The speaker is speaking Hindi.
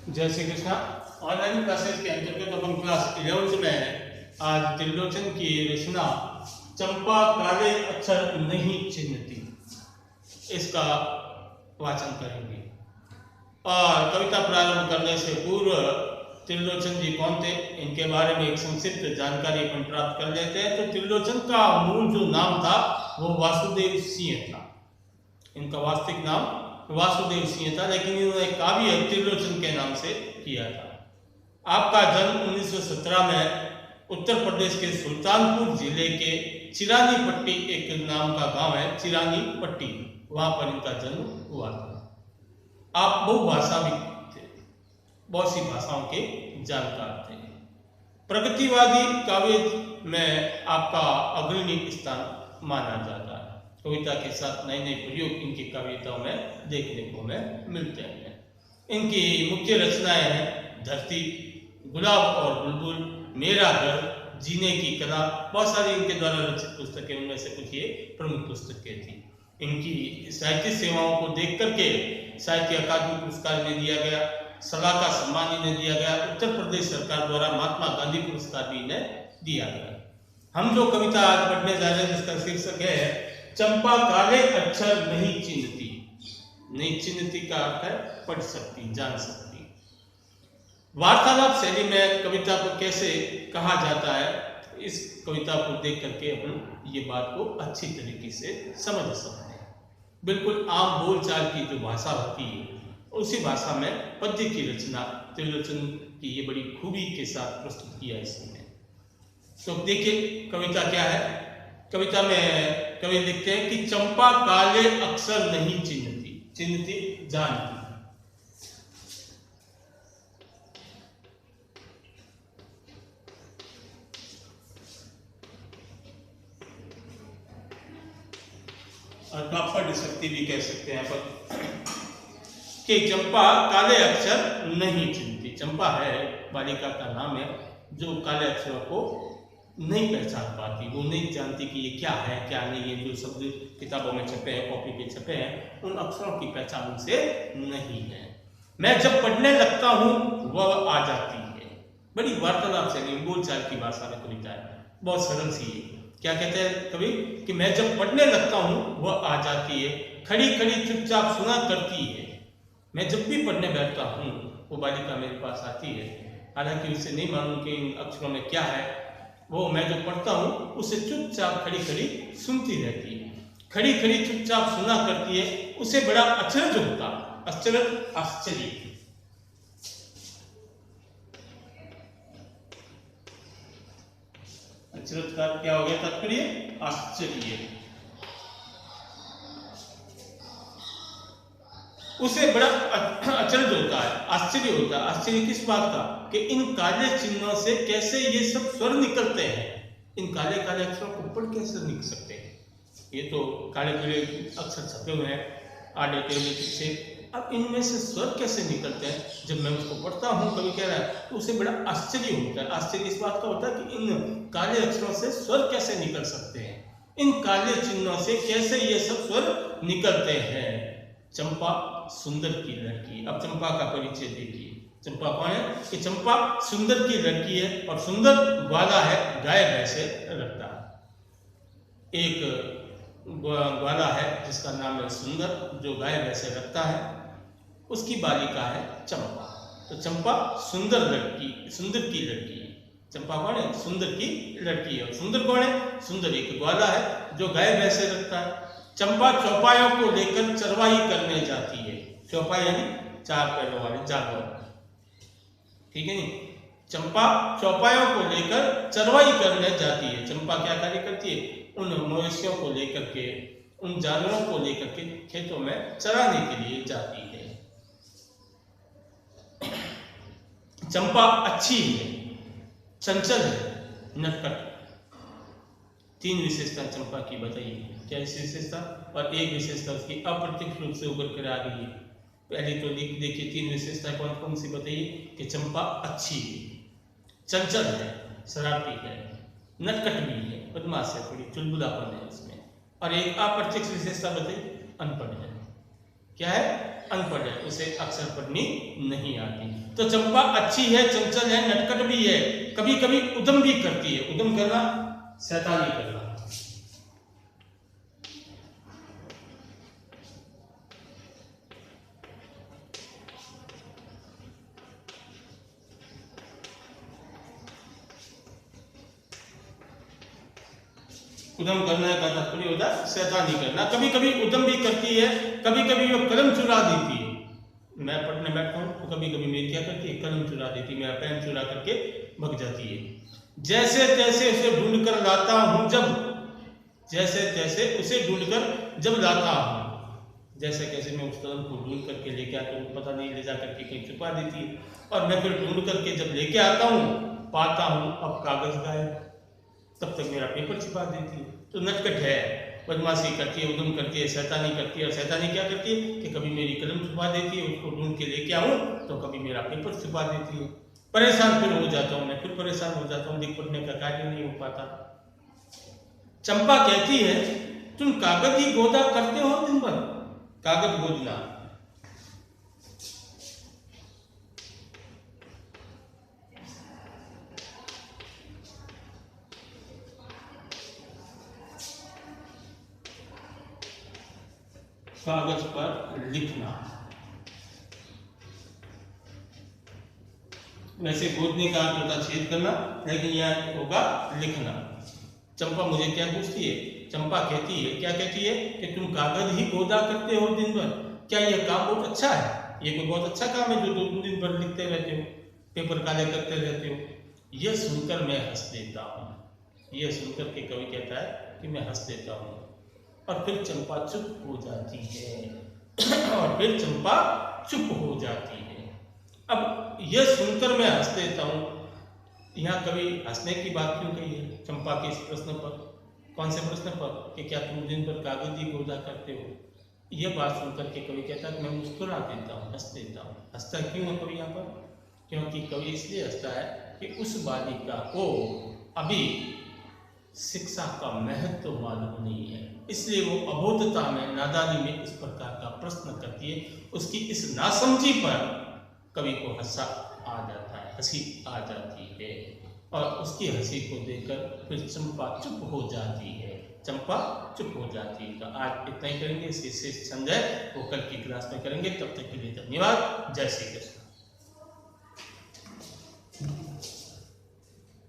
जय श्री कृष्णा। ऑनलाइन क्लासेस के अंतर्गत अपन क्लास 11th में है। आज त्रिलोचन की रचना चंपा काले अक्षर नहीं चिन्हती, इसका वाचन करेंगे। और कविता प्रारंभ करने से पूर्व त्रिलोचन जी कौन थे, इनके बारे में एक संक्षिप्त जानकारी अपन प्राप्त कर लेते हैं। तो त्रिलोचन का मूल जो नाम था वो वासुदेव सिंह था। इनका वास्तविक नाम वासुदेव सिंह था, लेकिन इन्होंने काव्य त्रिलोचन के नाम से किया था। आपका जन्म 1917 में उत्तर प्रदेश के सुल्तानपुर जिले के चिरानी पट्टी, एक नाम का गांव है चिरानी पट्टी, वहां पर इनका जन्म हुआ था। आप बहुभाषा भी थे, बहुत सी भाषाओं के जानकार थे। प्रगतिवादी काव्य में आपका अग्रणी स्थान माना जाता है। कविता के साथ नए नए प्रयोग इनकी कविताओं में देखने को हमें मिलते हैं। इनकी मुख्य रचनाएं हैं धरती, गुलाब और बुलबुल, मेरा घर, जीने की कला। बहुत सारी इनके द्वारा रचित पुस्तकें, उनमें से कुछ ये प्रमुख पुस्तकें थी। इनकी साहित्य सेवाओं को देख करके साहित्य अकादमी पुरस्कार इन्हें दिया गया, सलाहकार सम्मान इन्हें दिया गया, उत्तर प्रदेश सरकार द्वारा महात्मा गांधी पुरस्कार भी इन्हें दिया गया। हम जो कविता आज पढ़ने जा रहे हैं जिसका शीर्षक है चंपा काले अक्षर नहीं चिन्हती। नहीं चिन्हती का अर्थ है पढ़ सकती, जान सकती। वार्तालाप शैली में कविता को कैसे कहा जाता है, इस कविता को देख करके अपन ये बात को अच्छी तरीके से समझ सकते हैं। बिल्कुल आम बोलचाल की जो भाषा होती है उसी भाषा में पद्य की रचना त्रिलोचन की ये बड़ी खूबी के साथ प्रस्तुत किया इसने। तो देखिए कविता क्या है। कविता में कवि लिखते हैं कि चंपा काले अक्षर नहीं चिन्हती, चिन्हती जानती। और पढ़ शक्ति भी कह सकते हैं पर कि चंपा काले अक्षर नहीं चिन्हती। चंपा है बालिका का नाम है जो काले अक्षरों को नहीं पहचान पाती, वो नहीं जानती कि ये क्या है क्या नहीं। ये जो शब्द किताबों में छपे हैं, कॉपी पे छपे हैं, उन अक्षरों की पहचान उनसे नहीं है। मैं जब पढ़ने लगता हूँ वह आ जाती है। बड़ी वार्तालाप शैली, बोलचाल की भाषा में कविता है, बहुत सरल सी है। क्या कहते हैं कवि कि मैं जब पढ़ने लगता हूँ वह आ जाती है, खड़ी खड़ी चुपचाप सुना करती है। मैं जब भी पढ़ने बैठता हूँ वो बालिका मेरे पास आती है, हालांकि उसे नहीं मालूम कि इन अक्षरों में क्या है। वो मैं जो पढ़ता हूँ उसे चुपचाप खड़ी खड़ी सुनती रहती है, खड़ी खड़ी चुपचाप सुना करती है। उसे बड़ा आश्चर्य होता, आश्चर्य का क्या हो गया तात्पर्य, आश्चर्य। उसे बड़ा आश्चर्य होता है, आश्चर्य होता है। आश्चर्य किस बात का कि इन काले चिन्हों से कैसे ये सब स्वर निकलते हैं। इन काले काले अक्षरों को पढ़ कैसे निकल सकते हैं। ये तो काले काले अक्षर छपे हुए हैं आड़े टेढ़े पीछे, अब इनमें से स्वर कैसे निकलते हैं। जब मैं उसको पढ़ता हूँ कवि कह रहा है तो उसे बड़ा आश्चर्य होता है। आश्चर्य इस बात का होता है कि इन काले अक्षरों से स्वर कैसे निकल सकते हैं, इन काले चिन्हों से कैसे ये सब स्वर निकलते हैं। चंपा सुंदर की लड़की। अब चंपा का परिचय देखिए। चंपा कौन है कि चंपा सुंदर की लड़की है और सुंदर ग्वाला है, गाय भैंसे रखता है। एक ग्वाला है जिसका नाम है सुंदर, जो गाय भैंसे रखता है, उसकी बालिका है चंपा। तो चंपा सुंदर लड़की, सुंदर की लड़की है। चंपा कौन है, सुंदर की लड़की है। सुंदर कौन है, सुंदर एक ग्वाला है जो गाय भैंसे रखता है। चंपा चौपायों को लेकर चरवाही करने जाती है। चौपाई यानी चार पैरों वाले जानवर, ठीक है नी। चंपा चौपायों को लेकर चरवाही करने जाती है। चंपा क्या कार्य करती है, उन मवेशियों को लेकर के, उन जानवरों को लेकर के खेतों में चराने के लिए जाती है। चंपा अच्छी है, चंचल है, नटखट। तीन विशेषता चंपा की बताइए, क्या विशेषता। और एक विशेषता उसकी अप्रत्यक्ष रूप से उभर कर आ रही है। पहले तो देखिए तीन विशेषता कौन कौन सी बताइए कि चंपा अच्छी है, चंचल है, शरारती है, नटखट भी है, बदमाश है, थोड़ी चुलबुलापन है उसमें। और एक अप्रत्यक्ष विशेषता बताइए, अनपढ़ है। क्या है, अनपढ़ है, उसे अक्षर पढ़नी नहीं आती। तो चंपा अच्छी है, चंचल है, नटखट भी है, कभी कभी उद्यम भी करती है। उद्यम करना, शैतानी करना। उद्यम करने का तात्पर्य होता है शैतानी करना। कभी कभी उद्यम भी करती है, कभी कभी वो कलम चुरा देती है। मैं पढ़ने बैठता हूँ तो कभी कभी मेरी क्या करती है, कलम चुरा देती है, मेरा पेन चुरा करके भग जाती है। जैसे तैसे उसे ढूंढ कर लाता हूँ जब, जैसे तैसे उसे ढूंढ कर जब लाता हूँ, जैसे कैसे मैं उस कलम को ढूंढ करके लेके आता हूँ, पता नहीं ले जा करके कहीं छुपा देती है, और मैं फिर ढूंढ करके जब लेके आता हूँ पाता हूँ अब कागज गायब, तब तक मेरा पेपर छिपा देती है। तो नटखट है, बदमाशी करती है, उद्यम करती है, शैतानी करती है। और शैतानी क्या करती है कि कभी मेरी कलम छुपा देती है, उसको ढूंढ के लेके आऊँ तो कभी मेरा पेपर छुपा देती है। परेशान फिर हो जाता हूँ, मैं फिर परेशान हो जाता हूँ, लिख पढ़ने का कार्य नहीं हो पाता। चंपा कहती है तुम कागज ही गोदा करते हो दिन भर, कागज गोदना। कागज पर लिखना, वैसे गोदने का अर्थ होता छेद करना, लेकिन यह होगा लिखना। चंपा मुझे क्या पूछती है, चंपा कहती है, क्या कहती है कि तुम कागज ही गोदा करते हो दिन भर, क्या यह काम बहुत अच्छा है, ये कोई बहुत अच्छा काम है जो दिन भर लिखते रहते हो, पेपर काले करते रहते हो। यह सुनकर मैं हंस देता हूँ, यह सुनकर के कवि कहता है कि मैं हंस देता हूँ, और फिर चंपा चुप हो जाती है और फिर चंपा चुप हो जाती है। अब यह सुनकर मैं हंस देता हूँ, यहाँ कभी हंसने की बात क्यों कही है चंपा के इस प्रश्न पर? कौन से प्रश्न पर, कि क्या तुम दिन भर कागज ही गोदा करते हो? यह बात सुनकर के कवि कहता है कि मैं मुस्कुरा देता हूँ, हंस देता हूँ। हंसता क्यों है कवि यहाँ पर? क्योंकि कवि इसलिए हंसता है कि उस बालिका को अभी शिक्षा का महत्व मालूम नहीं है, इसलिए वो अबोधता में, नादानी में इस प्रकार का प्रश्न करती है। उसकी इस नासमझी पर कवि को हंसा आ जाता है, हंसी आ जाती है, और उसकी हंसी को देखकर फिर चंपा चुप हो जाती है, चंपा चुप हो जाती है। तो आज इतना ही करेंगे, इसके शेष संजय वो कल की क्लास में करेंगे। तब तक के लिए धन्यवाद। जय श्री कृष्ण।